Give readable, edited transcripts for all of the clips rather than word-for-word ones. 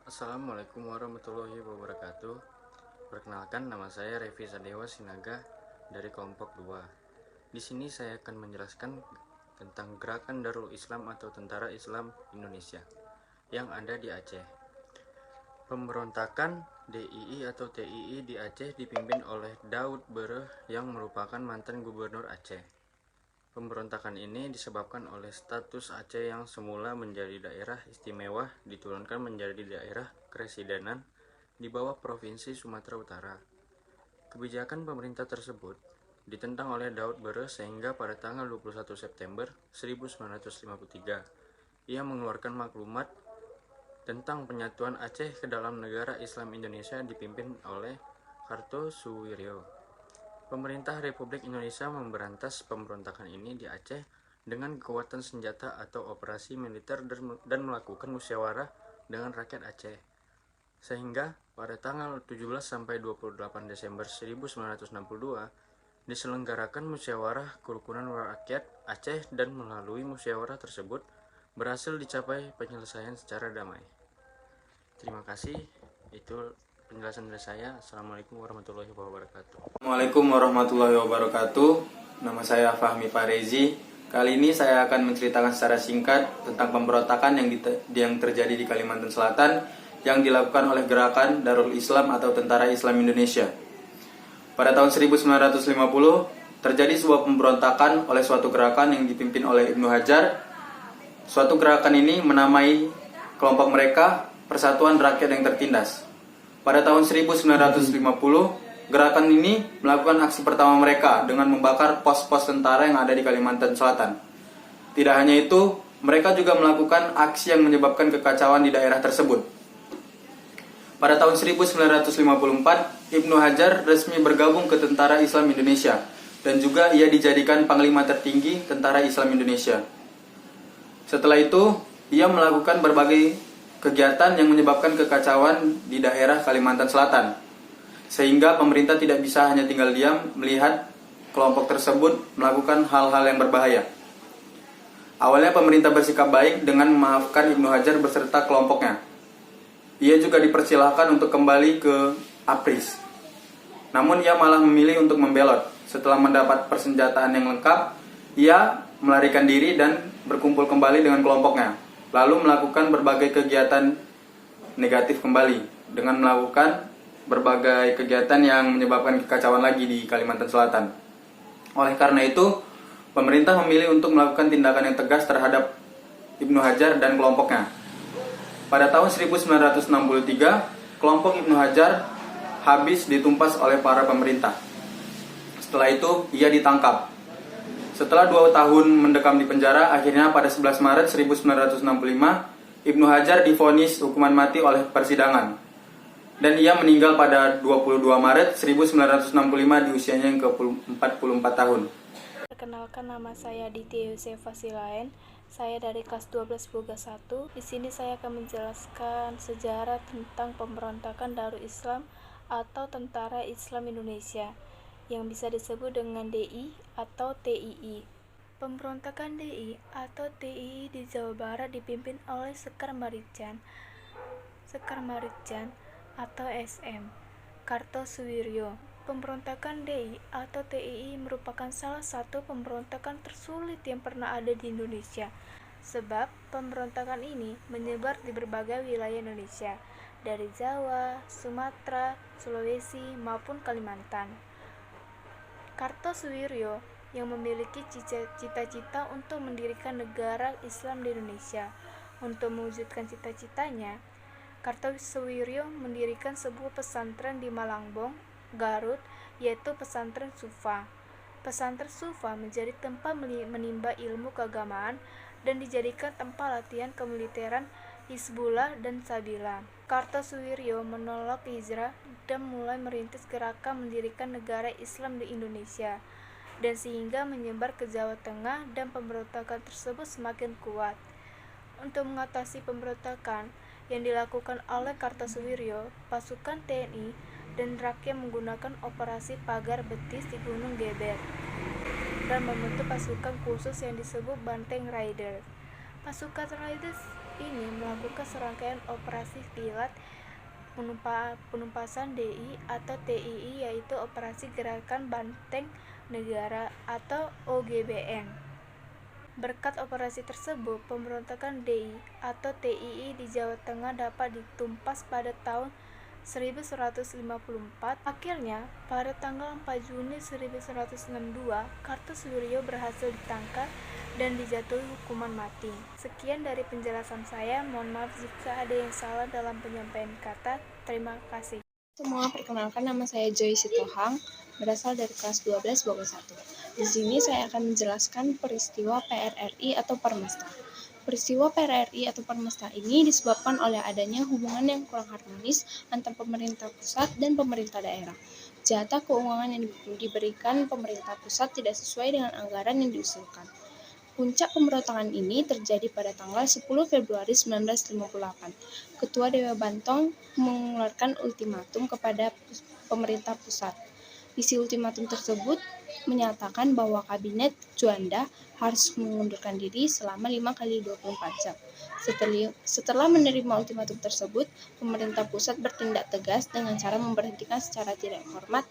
Assalamualaikum warahmatullahi wabarakatuh. Perkenalkan, nama saya Revi Sadewa Sinaga dari kelompok 2. Di sini saya akan menjelaskan tentang gerakan Darul Islam atau Tentara Islam Indonesia yang ada di Aceh. Pemberontakan DII atau TII di Aceh dipimpin oleh Daud Bereh yang merupakan mantan gubernur Aceh. Pemberontakan ini disebabkan oleh status Aceh yang semula menjadi daerah istimewa diturunkan menjadi daerah keresidenan di bawah Provinsi Sumatera Utara. Kebijakan pemerintah tersebut ditentang oleh Daud Bereh sehingga pada tanggal 21 September 1953 ia mengeluarkan maklumat tentang penyatuan Aceh ke dalam negara Islam Indonesia dipimpin oleh Kartosuwiryo. Pemerintah Republik Indonesia memberantas pemberontakan ini di Aceh dengan kekuatan senjata atau operasi militer dan melakukan musyawarah dengan rakyat Aceh. Sehingga pada tanggal 17 sampai 28 Desember 1962 diselenggarakan musyawarah kerukunan rakyat Aceh dan melalui musyawarah tersebut berhasil dicapai penyelesaian secara damai. Terima kasih. Itu penjelasan dari saya. Assalamualaikum warahmatullahi wabarakatuh. Assalamualaikum warahmatullahi wabarakatuh. Nama saya Fahmi Parezi. Kali ini saya akan menceritakan secara singkat tentang pemberontakan yang terjadi di Kalimantan Selatan yang dilakukan oleh gerakan Darul Islam atau Tentara Islam Indonesia. Pada tahun 1950 terjadi sebuah pemberontakan oleh suatu gerakan yang dipimpin oleh Ibnu Hajar. Suatu gerakan ini menamai kelompok mereka Persatuan Rakyat yang Tertindas. Pada tahun 1950, gerakan ini melakukan aksi pertama mereka dengan membakar pos-pos tentara yang ada di Kalimantan Selatan. Tidak hanya itu, mereka juga melakukan aksi yang menyebabkan kekacauan di daerah tersebut. Pada tahun 1954, Ibnu Hajar resmi bergabung ke Tentara Islam Indonesia dan juga ia dijadikan Panglima tertinggi Tentara Islam Indonesia. Setelah itu, ia melakukan berbagai kegiatan yang menyebabkan kekacauan di daerah Kalimantan Selatan, sehingga pemerintah tidak bisa hanya tinggal diam melihat kelompok tersebut melakukan hal-hal yang berbahaya. Awalnya pemerintah bersikap baik dengan memaafkan Ibnu Hajar beserta kelompoknya. Ia juga dipersilahkan untuk kembali ke APRIS. Namun ia malah memilih untuk membelot. Setelah mendapat persenjataan yang lengkap, ia melarikan diri dan berkumpul kembali dengan kelompoknya, lalu melakukan berbagai kegiatan negatif kembali dengan melakukan berbagai kegiatan yang menyebabkan kekacauan lagi di Kalimantan Selatan. Oleh karena itu, pemerintah memilih untuk melakukan tindakan yang tegas terhadap Ibnu Hajar dan kelompoknya. Pada tahun 1963, kelompok Ibnu Hajar habis ditumpas oleh para pemerintah. Setelah itu, ia ditangkap. Setelah 2 tahun mendekam di penjara, akhirnya pada 11 Maret 1965, Ibnu Hajar divonis hukuman mati oleh persidangan. Dan ia meninggal pada 22 Maret 1965 di usianya yang ke-44 tahun. Perkenalkan, nama saya Aditya Yosefa Silaen. Saya dari kelas 12 Boga 1. Di sini saya akan menjelaskan sejarah tentang pemberontakan Darul Islam atau Tentara Islam Indonesia yang bisa disebut dengan DI atau TII. Pemberontakan DI atau TII di Jawa Barat dipimpin oleh Sekar Maritjan atau SM Kartosuwiryo. Pemberontakan DI atau TII merupakan salah satu pemberontakan tersulit yang pernah ada di Indonesia, sebab pemberontakan ini menyebar di berbagai wilayah Indonesia, dari Jawa, Sumatera, Sulawesi, maupun Kalimantan. Kartosuwiryo yang memiliki cita-cita untuk mendirikan negara Islam di Indonesia. Untuk mewujudkan cita-citanya, Kartosuwiryo mendirikan sebuah pesantren di Malangbong, Garut, yaitu pesantren Sufa. Pesantren Sufa menjadi tempat menimba ilmu keagamaan dan dijadikan tempat latihan kemiliteran Hizbullah dan Sabila. Kartosuwiryo menolak hijrah dan mulai merintis gerakan mendirikan negara Islam di Indonesia, dan sehingga menyebar ke Jawa Tengah dan pemberontakan tersebut semakin kuat. Untuk mengatasi pemberontakan yang dilakukan oleh Kartosuwiryo, pasukan TNI dan rakyat menggunakan operasi pagar betis di Gunung Geber dan membentuk pasukan khusus yang disebut Banteng Riders. Pasukan Riders ini melakukan serangkaian operasi kilat penumpasan DI atau TII, yaitu Operasi Gerakan Banteng Negara atau OGBN. Berkat operasi tersebut, pemberontakan DI atau TII di Jawa Tengah dapat ditumpas pada tahun 1154. Akhirnya, pada tanggal 4 Juni 1162, Kartosuwiryo berhasil ditangkap dan dijatuhi hukuman mati. Sekian dari penjelasan saya. Mohon maaf jika ada yang salah dalam penyampaian kata. Terima kasih. Semua, perkenalkan, nama saya Joy Sitohang, berasal dari kelas 12 Bogor 1. Di sini saya akan menjelaskan peristiwa PRRI atau Permesta. Peristiwa PRRI atau Permesta ini disebabkan oleh adanya hubungan yang kurang harmonis antara pemerintah pusat dan pemerintah daerah. Jatah keuangan yang diberikan pemerintah pusat tidak sesuai dengan anggaran yang diusulkan. Puncak pemberontakan ini terjadi pada tanggal 10 Februari 1958. Ketua Dewa Bantong mengeluarkan ultimatum kepada pemerintah pusat. Isi ultimatum tersebut menyatakan bahwa Kabinet Juanda harus mengundurkan diri selama 5x24 jam. Setelah menerima ultimatum tersebut, pemerintah pusat bertindak tegas dengan cara memberhentikan secara tidak hormat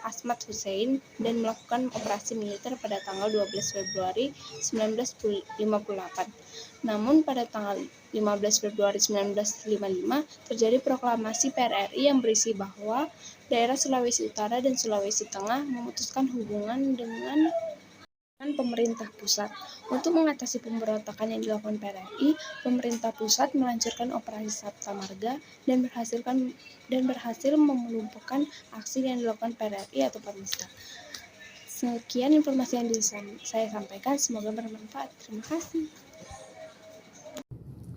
Asmat Hussein dan melakukan operasi militer pada tanggal 12 Februari 1958. Namun pada tanggal 15 Februari 1955 terjadi proklamasi PRRI yang berisi bahwa daerah Sulawesi Utara dan Sulawesi Tengah memutuskan hubungan dengan pemerintah pusat. Untuk mengatasi pemberontakan yang dilakukan PRRI, pemerintah pusat melancarkan operasi Sabta Marga dan berhasil melumpuhkan aksi yang dilakukan PRRI atau Permesta. Sekian informasi yang saya sampaikan, semoga bermanfaat. Terima kasih.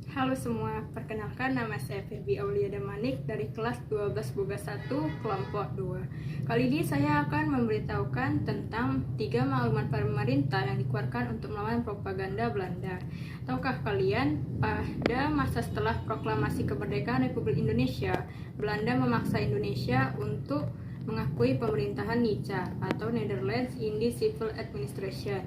Halo semua, perkenalkan nama saya Febi Aulia Damanik dari kelas 12 Boga 1, kelompok 2. Kali ini saya akan memberitahukan tentang 3 maklumat pemerintah yang dikeluarkan untuk melawan propaganda Belanda. Tahukah kalian, pada masa setelah proklamasi kemerdekaan Republik Indonesia, Belanda memaksa Indonesia untuk mengakui pemerintahan NICA atau Netherlands Indies Civil Administration.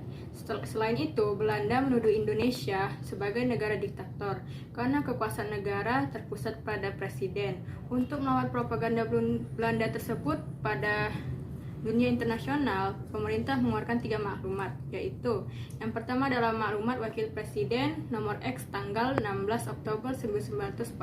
Selain itu, Belanda menuduh Indonesia sebagai negara diktator karena kekuasaan negara terpusat pada presiden. Untuk melawan propaganda Belanda tersebut pada dunia internasional, pemerintah mengeluarkan 3 maklumat, yaitu yang pertama adalah maklumat Wakil Presiden nomor X tanggal 16 Oktober 1945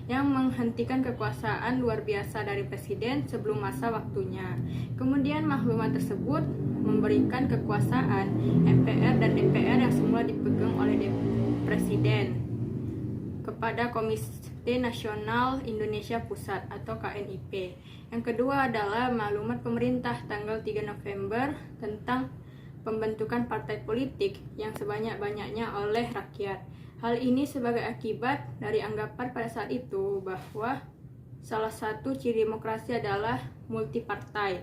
yang menghentikan kekuasaan luar biasa dari presiden sebelum masa waktunya. Kemudian maklumat tersebut memberikan kekuasaan MPR dan DPR yang semula dipegang oleh presiden kepada Komite Nasional Indonesia Pusat atau KNIP. Yang kedua adalah maklumat pemerintah tanggal 3 November tentang pembentukan partai politik yang sebanyak-banyaknya oleh rakyat. Hal ini sebagai akibat dari anggapan pada saat itu bahwa salah satu ciri demokrasi adalah multipartai.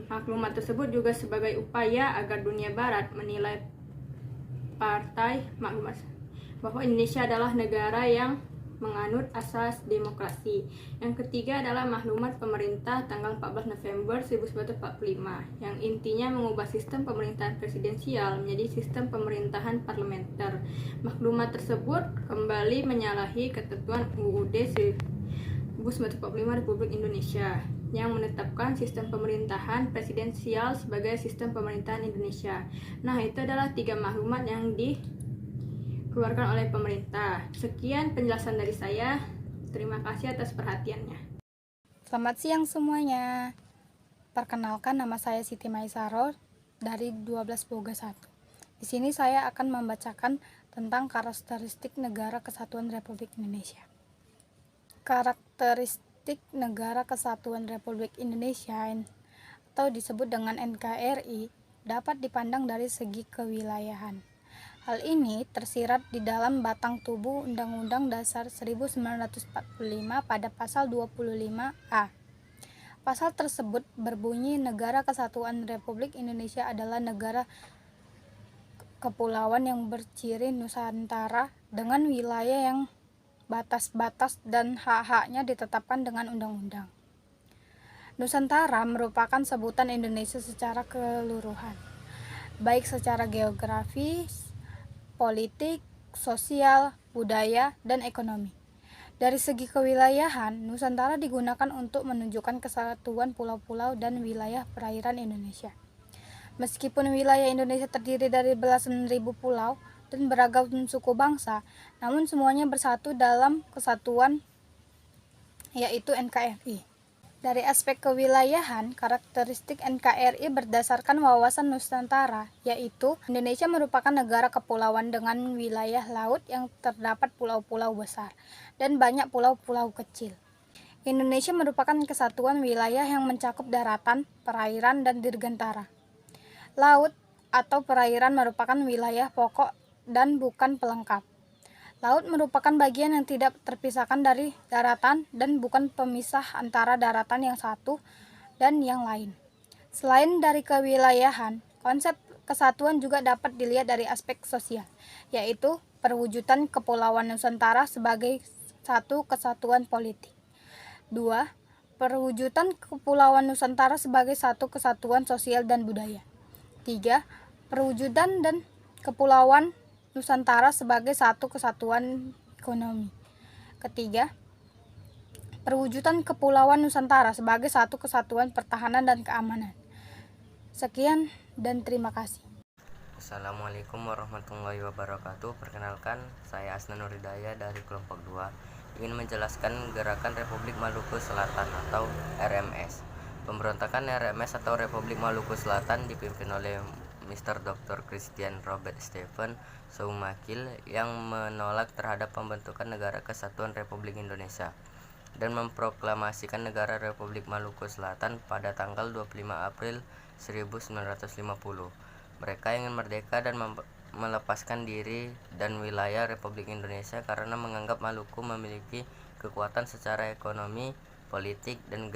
Maklumat tersebut juga sebagai upaya agar dunia barat menilai partai maklumat bahwa Indonesia adalah negara yang menganut asas demokrasi. Yang ketiga adalah maklumat pemerintah tanggal 14 November 1945 yang intinya mengubah sistem pemerintahan presidensial menjadi sistem pemerintahan parlementer. Maklumat tersebut kembali menyalahi ketentuan UUD 1945 Republik Indonesia yang menetapkan sistem pemerintahan presidensial sebagai sistem pemerintahan Indonesia. Nah, itu adalah 3 maklumat yang dikeluarkan oleh pemerintah. Sekian penjelasan dari saya. Terima kasih atas perhatiannya. Selamat siang semuanya. Perkenalkan, nama saya Siti Maisaro dari 12 Boga 1. Di sini saya akan membacakan tentang karakteristik Negara Kesatuan Republik Indonesia. Karakteristik Negara Kesatuan Republik Indonesia atau disebut dengan NKRI dapat dipandang dari segi kewilayahan. Hal ini tersirat di dalam batang tubuh Undang-Undang Dasar 1945 pada pasal 25A. Pasal tersebut berbunyi Negara Kesatuan Republik Indonesia adalah negara kepulauan yang berciri Nusantara dengan wilayah yang batas-batas dan hak-haknya ditetapkan dengan undang-undang. Nusantara merupakan sebutan Indonesia secara keseluruhan, baik secara geografis, politik, sosial, budaya, dan ekonomi. Dari segi kewilayahan, Nusantara digunakan untuk menunjukkan kesatuan pulau-pulau dan wilayah perairan Indonesia. Meskipun wilayah Indonesia terdiri dari belasan ribu pulau dan beragam suku bangsa, namun semuanya bersatu dalam kesatuan, yaitu NKRI. Dari aspek kewilayahan, karakteristik NKRI berdasarkan wawasan Nusantara, yaitu Indonesia merupakan negara kepulauan dengan wilayah laut yang terdapat pulau-pulau besar dan banyak pulau-pulau kecil. Indonesia merupakan kesatuan wilayah yang mencakup daratan, perairan, dan dirgantara. Laut atau perairan merupakan wilayah pokok dan bukan pelengkap. Laut merupakan bagian yang tidak terpisahkan dari daratan dan bukan pemisah antara daratan yang satu dan yang lain. Selain dari kewilayahan, konsep kesatuan juga dapat dilihat dari aspek sosial, yaitu perwujudan Kepulauan Nusantara sebagai satu kesatuan politik. 2. Perwujudan Kepulauan Nusantara sebagai satu kesatuan sosial dan budaya. 3. Perwujudan dan Kepulauan Nusantara sebagai satu kesatuan ekonomi. Ketiga, perwujudan Kepulauan Nusantara sebagai satu kesatuan pertahanan dan keamanan. Sekian dan terima kasih. Assalamualaikum warahmatullahi wabarakatuh. Perkenalkan, saya Asnan Nuridaya dari kelompok 2 ingin menjelaskan Gerakan Republik Maluku Selatan atau RMS. Pemberontakan RMS atau Republik Maluku Selatan dipimpin oleh Mr. Dr. Christian Robert Stephen Soumakil yang menolak terhadap pembentukan Negara Kesatuan Republik Indonesia dan memproklamasikan Negara Republik Maluku Selatan pada tanggal 25 April 1950. Mereka ingin merdeka dan melepaskan diri dan wilayah Republik Indonesia karena menganggap Maluku memiliki kekuatan secara ekonomi, politik, dan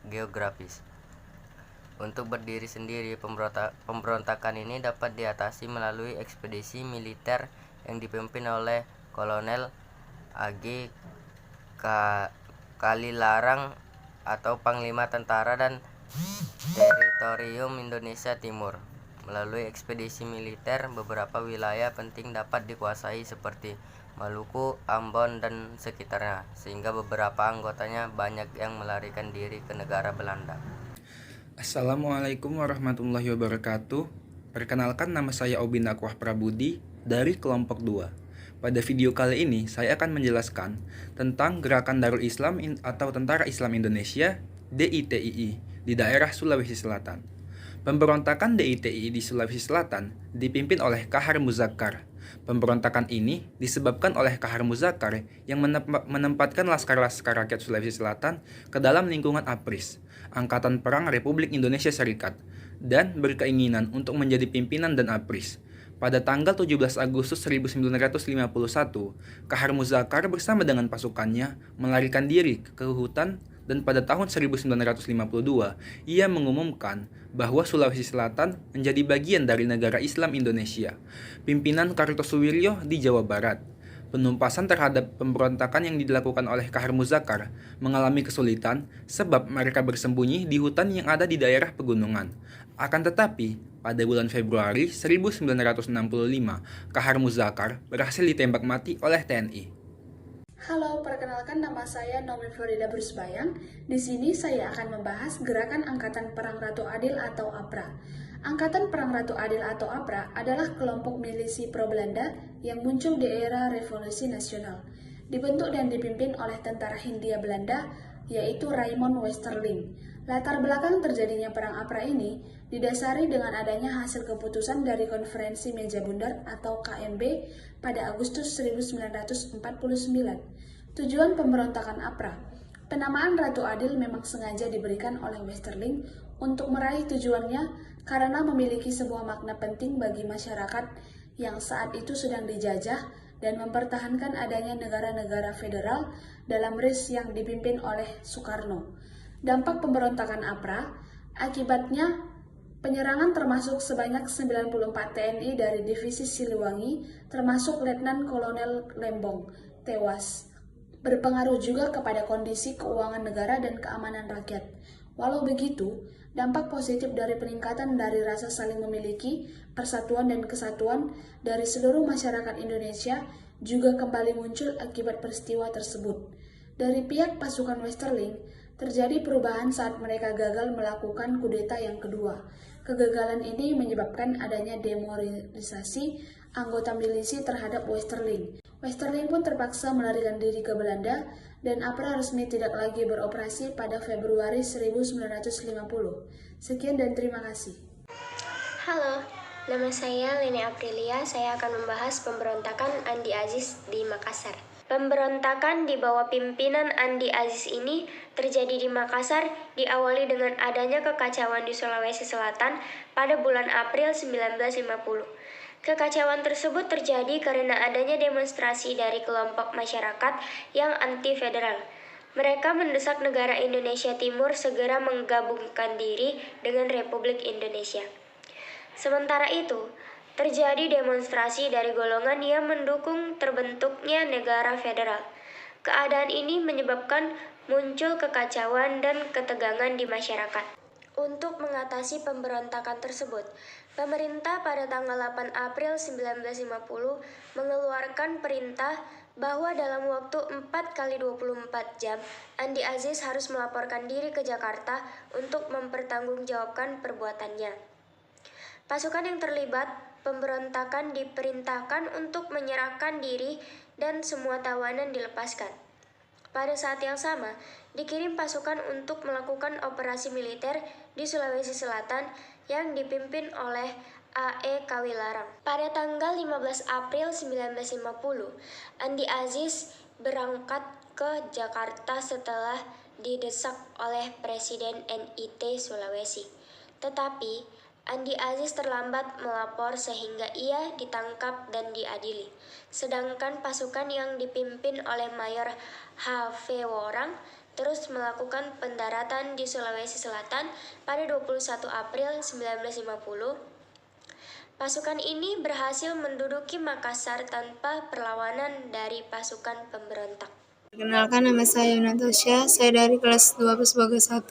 geografis. Untuk berdiri sendiri, pemberontakan ini dapat diatasi melalui ekspedisi militer yang dipimpin oleh Kolonel A.G. Kalilarang atau Panglima Tentara dan Teritorium Indonesia Timur. Melalui ekspedisi militer, beberapa wilayah penting dapat dikuasai seperti Maluku, Ambon, dan sekitarnya, sehingga beberapa anggotanya banyak yang melarikan diri ke negara Belanda. Assalamualaikum warahmatullahi wabarakatuh. Perkenalkan, nama saya Obin Akwah Prabudi dari kelompok 2. Pada video kali ini saya akan menjelaskan tentang Gerakan Darul Islam atau Tentara Islam Indonesia DITII di daerah Sulawesi Selatan. Pemberontakan DITII di Sulawesi Selatan dipimpin oleh Kahar Muzakkar. Pemberontakan ini disebabkan oleh Kahar Muzakkar yang menempatkan laskar-laskar rakyat Sulawesi Selatan ke dalam lingkungan APRIS, Angkatan Perang Republik Indonesia Serikat, dan berkeinginan untuk menjadi pimpinan dan APRIS. Pada tanggal 17 Agustus 1951, Kahar Muzakkar bersama dengan pasukannya melarikan diri ke hutan, dan pada tahun 1952 ia mengumumkan bahwa Sulawesi Selatan menjadi bagian dari negara Islam Indonesia. Pimpinan Kartosuwiryo di Jawa Barat. Penumpasan terhadap pemberontakan yang dilakukan oleh Kahar Muzakkar mengalami kesulitan sebab mereka bersembunyi di hutan yang ada di daerah pegunungan. Akan tetapi, pada bulan Februari 1965, Kahar Muzakkar berhasil ditembak mati oleh TNI. Halo, perkenalkan nama saya Nomi Florida Brusbayang. Di sini saya akan membahas Gerakan Angkatan Perang Ratu Adil atau APRA. Angkatan Perang Ratu Adil atau APRA adalah kelompok milisi pro-Belanda yang muncul di era Revolusi Nasional. Dibentuk dan dipimpin oleh tentara Hindia Belanda, yaitu Raymond Westerling. Latar belakang terjadinya perang APRA ini didasari dengan adanya hasil keputusan dari Konferensi Meja Bundar atau KMB pada Agustus 1949. Tujuan pemberontakan APRA. Penamaan Ratu Adil memang sengaja diberikan oleh Westerling untuk meraih tujuannya karena memiliki sebuah makna penting bagi masyarakat yang saat itu sedang dijajah dan mempertahankan adanya negara-negara federal dalam RIS yang dipimpin oleh Soekarno. Dampak pemberontakan APRA, akibatnya penyerangan termasuk sebanyak 94 TNI dari Divisi Siliwangi, termasuk Letnan Kolonel Lembong, tewas. Berpengaruh juga kepada kondisi keuangan negara dan keamanan rakyat. Walau begitu, Dampak positif dari peningkatan dari rasa saling memiliki, persatuan dan kesatuan dari seluruh masyarakat Indonesia juga kembali muncul akibat peristiwa tersebut. Dari pihak pasukan Westerling, terjadi perubahan saat mereka gagal melakukan kudeta yang kedua. Kegagalan ini menyebabkan adanya demoralisasi anggota milisi terhadap Westerling. Westerling pun terpaksa melarikan diri ke Belanda dan APRA resmi tidak lagi beroperasi pada Februari 1950. Sekian dan terima kasih. Halo, nama saya Leni Aprilia. Saya akan membahas pemberontakan Andi Aziz di Makassar. Pemberontakan di bawah pimpinan Andi Aziz ini terjadi di Makassar diawali dengan adanya kekacauan di Sulawesi Selatan pada bulan April 1950. Kekacauan tersebut terjadi karena adanya demonstrasi dari kelompok masyarakat yang anti-federal. Mereka mendesak negara Indonesia Timur segera menggabungkan diri dengan Republik Indonesia. Sementara itu, terjadi demonstrasi dari golongan yang mendukung terbentuknya negara federal. Keadaan ini menyebabkan muncul kekacauan dan ketegangan di masyarakat. Untuk mengatasi pemberontakan tersebut, pemerintah pada tanggal 8 April 1950 mengeluarkan perintah bahwa dalam waktu 4x24 jam, Andi Aziz harus melaporkan diri ke Jakarta untuk mempertanggungjawabkan perbuatannya. Pasukan yang terlibat pemberontakan diperintahkan untuk menyerahkan diri dan semua tawanan dilepaskan. Pada saat yang sama, dikirim pasukan untuk melakukan operasi militer di Sulawesi Selatan yang dipimpin oleh A.E. Kawilarang. Pada tanggal 15 April 1950, Andi Aziz berangkat ke Jakarta setelah didesak oleh Presiden NIT Sulawesi. Tetapi Andi Aziz terlambat melapor sehingga ia ditangkap dan diadili. Sedangkan pasukan yang dipimpin oleh Mayor H.V. Worang terus melakukan pendaratan di Sulawesi Selatan pada 21 April 1950. Pasukan ini berhasil menduduki Makassar tanpa perlawanan dari pasukan pemberontak. Perkenalkan, nama saya Natasha. Saya dari kelas 12 Bagas 1.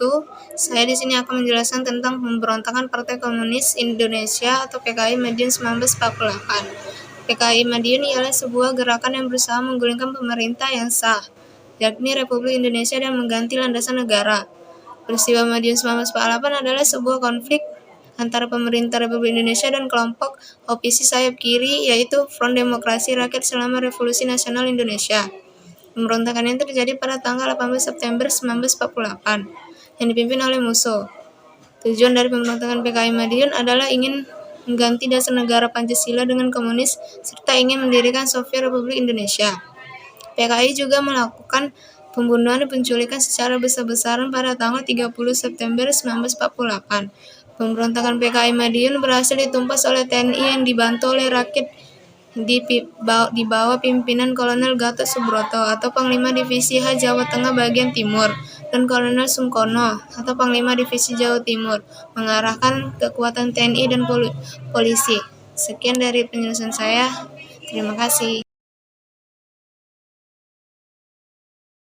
Saya di sini akan menjelaskan tentang pemberontakan Partai Komunis Indonesia atau PKI Madiun 1948. PKI Madiun ialah sebuah gerakan yang berusaha menggulingkan pemerintah yang sah, yakni Republik Indonesia, dan mengganti landasan negara. Peristiwa Madiun 1948 adalah sebuah konflik antara pemerintah Republik Indonesia dan kelompok opisi sayap kiri, yaitu Front Demokrasi Rakyat selama Revolusi Nasional Indonesia. Pemberontakan yang terjadi pada tanggal 18 September 1948 yang dipimpin oleh Musso. Tujuan dari pemberontakan PKI Madiun adalah ingin mengganti dasar negara Pancasila dengan komunis serta ingin mendirikan Soviet Republik Indonesia. PKI juga melakukan pembunuhan dan penculikan secara besar-besaran pada tanggal 30 September 1948. Pemberontakan PKI Madiun berhasil ditumpas oleh TNI yang dibantu oleh rakyat di bawah pimpinan Kolonel Gatot Subroto atau Panglima Divisi H Jawa Tengah bagian Timur dan Kolonel Sungkono atau Panglima Divisi Jawa Timur mengarahkan kekuatan TNI dan polisi. Sekian dari penjelasan saya. Terima kasih.